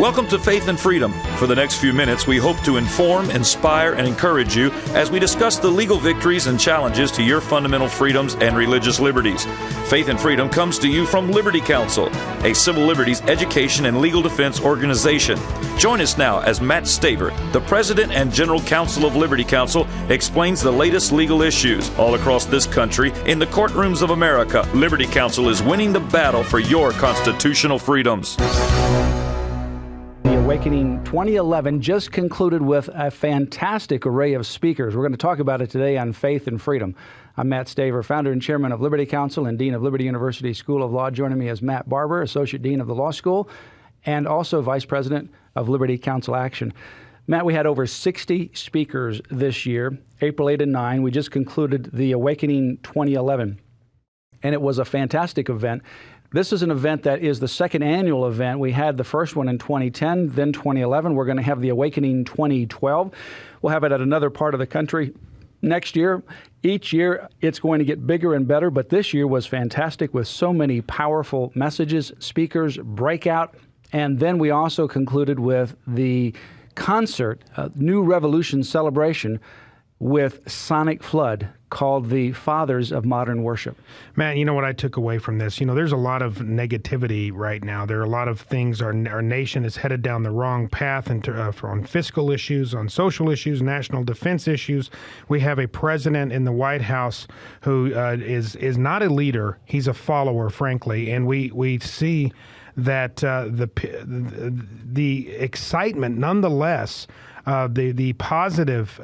Welcome to Faith and Freedom. For the next few minutes, we hope to inform, inspire, and encourage you as we discuss the legal victories and challenges to your fundamental freedoms and religious liberties. Faith and Freedom comes to you from Liberty Counsel, a civil liberties education and legal defense organization. Join us now as Matt Staver, the President and General Counsel of Liberty Counsel, explains the latest legal issues all across this country in the courtrooms of America. Liberty Counsel is winning the battle for your constitutional freedoms. The Awakening 2011 just concluded with a fantastic array of speakers. We're going to talk about it today on Faith and Freedom. I'm Matt Staver, founder and chairman of Liberty Counsel and dean of Liberty University School of Law. Joining me is Matt Barber, associate dean of the law school, and also vice president of Liberty Counsel Action. Matt, we had over 60 speakers this year, April 8 and 9. We just concluded the Awakening 2011, and it was a fantastic event. This is an event that is the second annual event. We had the first one in 2010, then 2011. We're going to have the Awakening 2012. We'll have it at another part of the country next year. Each year, it's going to get bigger and better, but this year was fantastic with so many powerful messages, speakers, breakout, and then we also concluded with the concert, New Revolution celebration with Sonic Flood, called the Fathers of Modern Worship. Matt, you know what I took away from this? There's a lot of negativity right now. There are a lot of things. Our nation is headed down the wrong path on fiscal issues, on social issues, national defense issues. We have a president in the White House who is not a leader. He's a follower, frankly, and we see that the excitement, nonetheless, the positive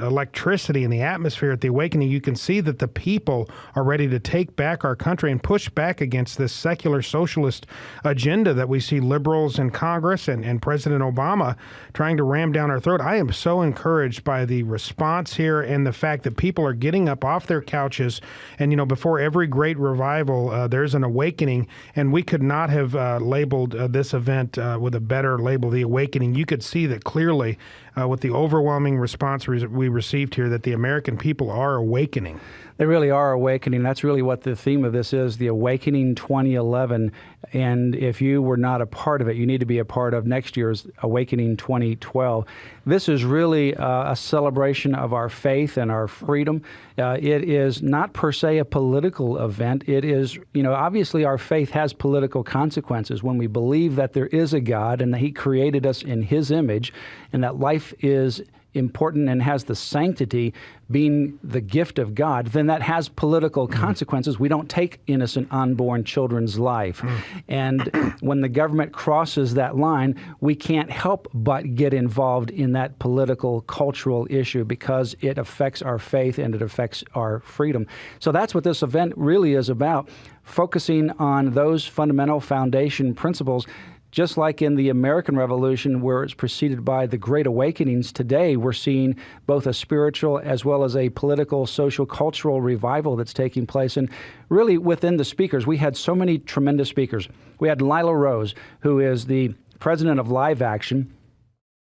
electricity in the atmosphere at the Awakening, you can see that the people are ready to take back our country and push back against this secular socialist agenda that we see liberals in Congress and President Obama trying to ram down our throat. I am so encouraged by the response here and the fact that people are getting up off their couches. And, before every great revival, there's an awakening. And we could not have labeled this event with a better label, the Awakening. You could see that clearly with the overwhelming response we received here, that the American people are awakening. They really are awakening. That's really what the theme of this is, the Awakening 2011. And if you were not a part of it, you need to be a part of next year's Awakening 2012. This is really a celebration of our faith and our freedom. It is not per se a political event. It is, obviously our faith has political consequences when we believe that there is a God and that He created us in His image and that life is important and has the sanctity being the gift of God, then that has political consequences. We don't take innocent unborn children's life. And when the government crosses that line, we can't help but get involved in that political, cultural issue because it affects our faith and it affects our freedom. So that's what this event really is about, focusing on those fundamental foundation principles. Just like in the American Revolution, where it's preceded by the Great Awakenings, today we're seeing both a spiritual as well as a political, social, cultural revival that's taking place. And really within the speakers, we had so many tremendous speakers. We had Lila Rose, who is the president of Live Action.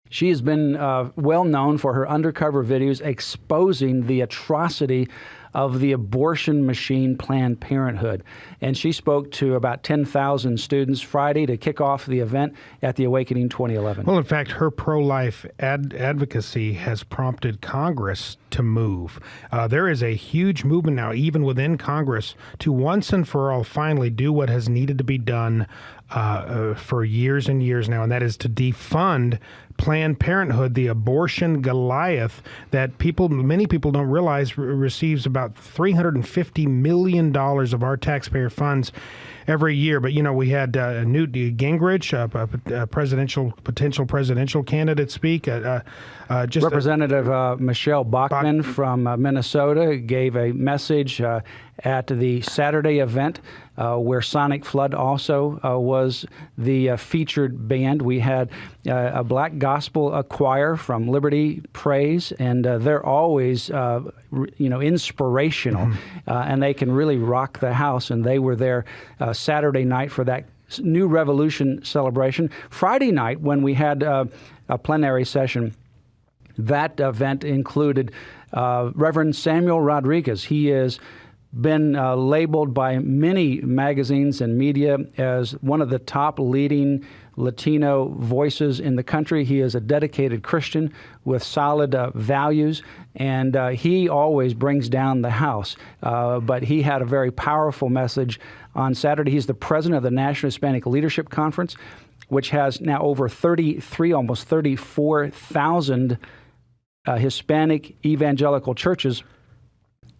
She has been well known for her undercover videos exposing the atrocity of the abortion machine, Planned Parenthood. And she spoke to about 10,000 students Friday to kick off the event at the Awakening 2011. Well, in fact, her pro-life advocacy has prompted Congress to move. There is a huge movement now, even within Congress, to once and for all finally do what has needed to be done for years and years now, and that is to defund Planned Parenthood, the abortion Goliath that many people don't realize receives about $350 million of our taxpayer funds every year. But, we had Newt Gingrich, a potential presidential candidate, speak. Representative Michelle Bachmann from Minnesota gave a message at the Saturday event where Sonic Flood also was the featured band. We had a black gospel choir from Liberty Praise, and they're always inspirational, and they can really rock the house, and they were there Saturday night for that New Revolution celebration. Friday night, when we had a plenary session, that event included Reverend Samuel Rodriguez. He is been labeled by many magazines and media as one of the top leading Latino voices in the country. He is a dedicated Christian with solid values, and he always brings down the house. But he had a very powerful message on Saturday. He's the president of the National Hispanic Leadership Conference, which has now over 33, almost 34,000 Hispanic evangelical churches.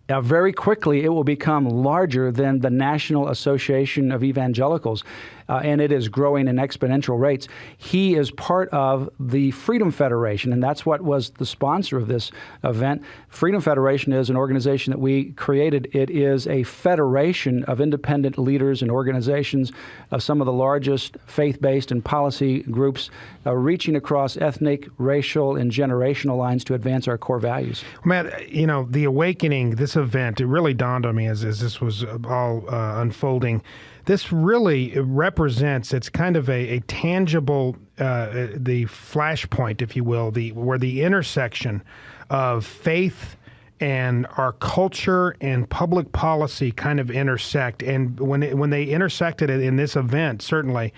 Very quickly, it will become larger than the National Association of Evangelicals, and it is growing in exponential rates. He is part of the Freedom Federation, and that's what was the sponsor of this event. Freedom Federation is an organization that we created. It is a federation of independent leaders and organizations of some of the largest faith-based and policy groups reaching across ethnic, racial, and generational lines to advance our core values. Matt, you know, the awakening, this event, it really dawned on me as this was all unfolding. This really represents, it's kind of a tangible, the flashpoint, if you will, where the intersection of faith and our culture and public policy kind of intersect. And when they intersected it in this event, certainly,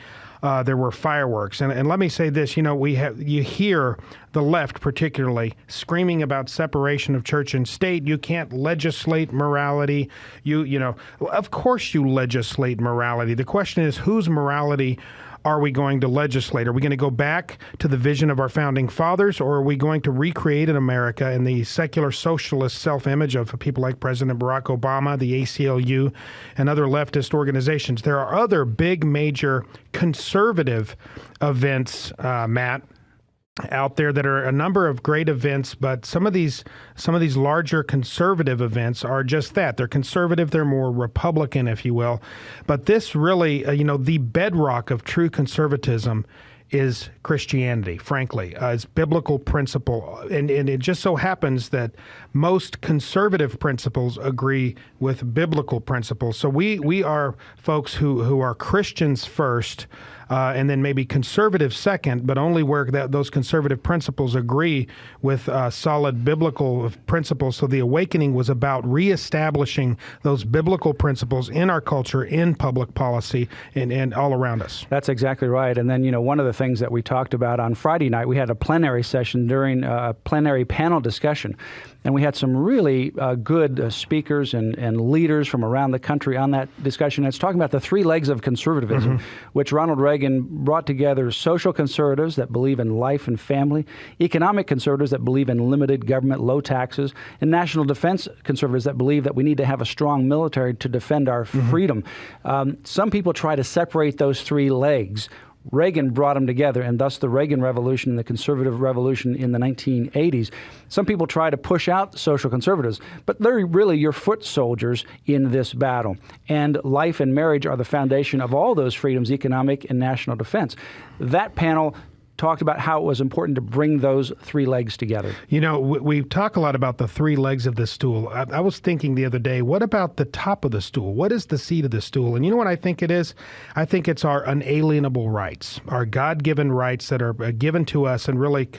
there were fireworks. And let me say this, you know, you hear the left particularly screaming about separation of church and state. You can't legislate morality. You know, of course you legislate morality. The question is, whose morality are we going to legislate? Are we going to go back to the vision of our founding fathers, or are we going to recreate in America in the secular socialist self-image of people like President Barack Obama, the ACLU, and other leftist organizations? There are other big, major conservative events, Matt, out there that are a number of great events, but some of these larger conservative events are just that. They're conservative, they're more Republican, if you will. But this really, you know, the bedrock of true conservatism is Christianity, frankly. It's biblical principle. And it just so happens that most conservative principles agree with biblical principles. So we are folks who are Christians first, and then maybe conservative second, but only where those conservative principles agree with solid biblical principles. So the awakening was about reestablishing those biblical principles in our culture, in public policy, and all around us. That's exactly right. And then, you know, one of the things that we talked about on Friday night, we had a plenary session during a plenary panel discussion. And we had some really good speakers and leaders from around the country on that discussion. It's talking about the three legs of conservatism, which Ronald Reagan brought together: social conservatives that believe in life and family, economic conservatives that believe in limited government, low taxes, and national defense conservatives that believe that we need to have a strong military to defend our freedom. Some people try to separate those three legs. Reagan brought them together, and thus the Reagan Revolution and the Conservative Revolution in the 1980s. Some people try to push out social conservatives, but they're really your foot soldiers in this battle. And life and marriage are the foundation of all those freedoms, economic and national defense. That panel talked about how it was important to bring those three legs together. You know, we talk a lot about the three legs of the stool. I was thinking the other day, what about the top of the stool? What is the seat of the stool? And you know what I think it is? I think it's our unalienable rights, our God-given rights that are given to us and really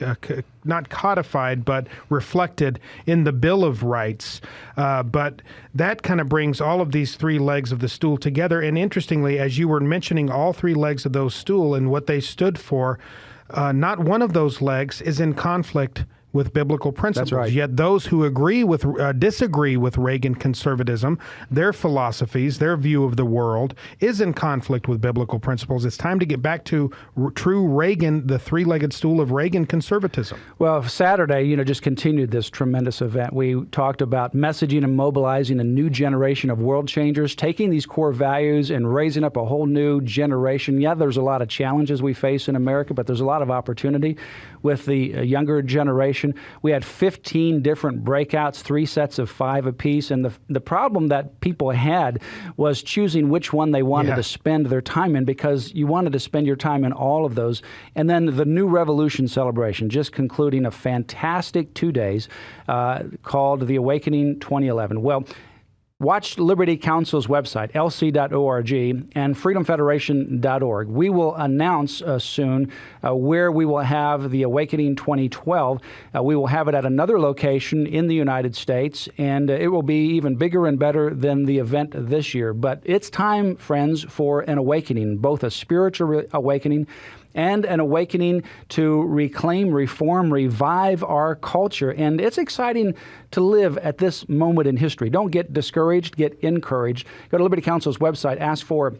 not codified, but reflected in the Bill of Rights. But that kind of brings all of these three legs of the stool together. And interestingly, as you were mentioning all three legs of those stool and what they stood for, not one of those legs is in conflict with biblical principles. That's right. Yet those who disagree with Reagan conservatism, their philosophies, their view of the world is in conflict with biblical principles. It's time to get back to true Reagan, the three-legged stool of Reagan conservatism. Well, Saturday, you know, just continued this tremendous event. We talked about messaging and mobilizing a new generation of world changers, taking these core values and raising up a whole new generation. Yeah, there's a lot of challenges we face in America, but there's a lot of opportunity with the younger generation. We had 15 different breakouts, 3 sets of 5 apiece, and the problem that people had was choosing which one they wanted to spend their time in, because you wanted to spend your time in all of those. And then the New Revolution celebration, just concluding a fantastic 2 days called The Awakening 2011. Well, Watch Liberty Counsel's website, lc.org, and freedomfederation.org. We will announce soon where we will have the Awakening 2012. We will have it at another location in the United States, and it will be even bigger and better than the event this year. But it's time, friends, for an awakening, both a spiritual awakening and an awakening to reclaim, reform, revive our culture. And it's exciting to live at this moment in history. Don't get discouraged, get encouraged. Go to Liberty Counsel's website, ask for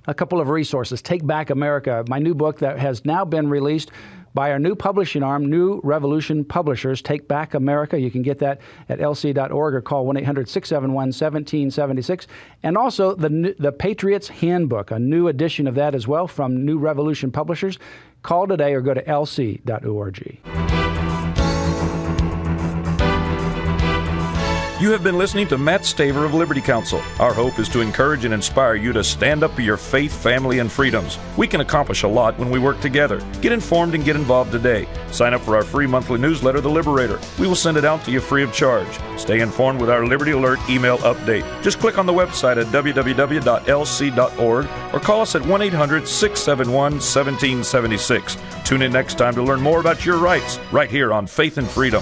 a couple of resources. Take Back America, my new book that has now been released by our new publishing arm, New Revolution Publishers. Take Back America. You can get that at lc.org or call 1-800-671-1776. And also the Patriot's Handbook, a new edition of that as well from New Revolution Publishers. Call today or go to lc.org. You have been listening to Matt Staver of Liberty Counsel. Our hope is to encourage and inspire you to stand up for your faith, family, and freedoms. We can accomplish a lot when we work together. Get informed and get involved today. Sign up for our free monthly newsletter, The Liberator. We will send it out to you free of charge. Stay informed with our Liberty Alert email update. Just click on the website at www.lc.org or call us at 1-800-671-1776. Tune in next time to learn more about your rights right here on Faith and Freedom.